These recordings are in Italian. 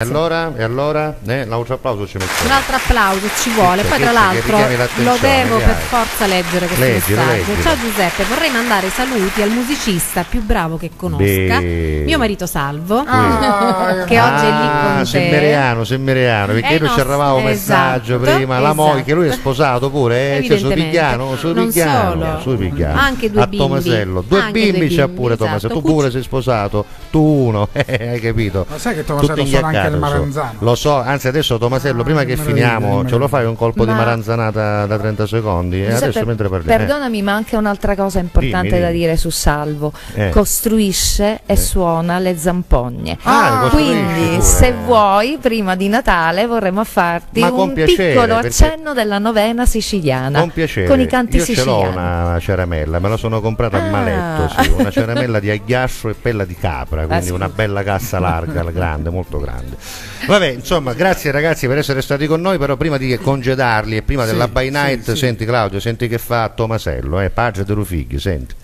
E allora l'altro applauso ci mettiamo. Un altro applauso ci vuole. Poi tra l'altro lo devo per forza leggere questo messaggio. Ciao Giuseppe, vorrei mandare i saluti al musicista più bravo che conosca, mio marito Salvo, che oggi è lì con te. Semmeriano, perché io ci eravamo un messaggio prima, la moglie, che lui è sposato pure, cioè sul Pigliano, anche due a bimbi, Tomasello, due bimbi c'ha pure Tomasello, tu pure sei sposato, tu uno, hai capito? Ma sai che Tomasello suona anche il Maranzano? Lo so, anzi adesso Tomasello, prima che finiamo, ce lo fai un colpo di maranzanata da 30 secondi? E adesso mentre parliamo. Perdonami, ma anche un'altra cosa importante da dire su Salvo. Costruisce e suona le zampogne. Quindi se vuoi, prima di Natale vorremmo farti un piccolo accenno della novena siciliana. Con piacere. Con i canti siciliani. Io ce l'ho una ceramella, me la sono comprata a Maletto, sì, una ceramella di agghiaccio e pella di capra, quindi una bella cassa larga, grande, molto grande. Vabbè, insomma, grazie ragazzi per essere stati con noi, però prima di congedarli e prima della by night, senti Claudio, senti che fa Tomasello, Pace de Rufighi, senti.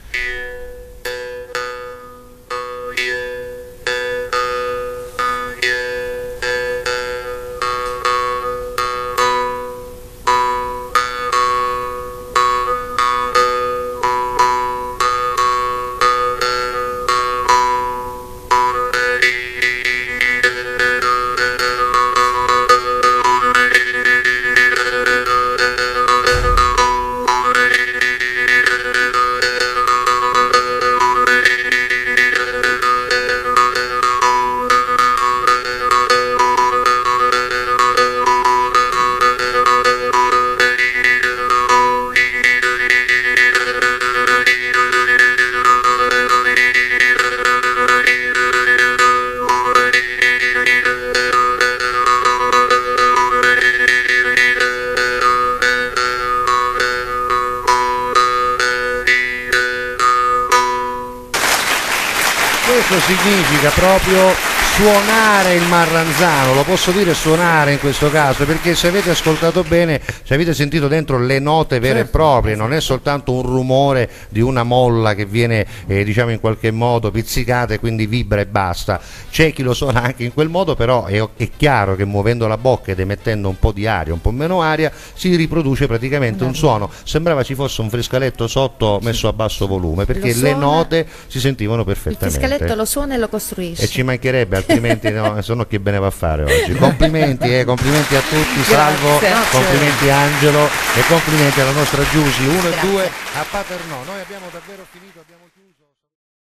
Questo significa proprio suonare il marranzano, lo posso dire suonare in questo caso, perché se avete ascoltato bene, se avete sentito dentro le note vere e proprie, non è soltanto un rumore di una molla che viene diciamo in qualche modo pizzicata e quindi vibra e basta. C'è chi lo suona anche in quel modo, però è chiaro che muovendo la bocca ed emettendo un po' di aria, un po' meno aria, si riproduce praticamente un suono. Sembrava ci fosse un frescaletto sotto messo a basso volume, perché le note si sentivano perfettamente. Il frescaletto lo suona e lo costruisce. E ci mancherebbe, altrimenti no, se no chi bene va a fare oggi. Complimenti, complimenti a tutti, Salvo, complimenti Angelo e complimenti alla nostra Giusy 1 e 2 a Paternò. Noi abbiamo davvero finito.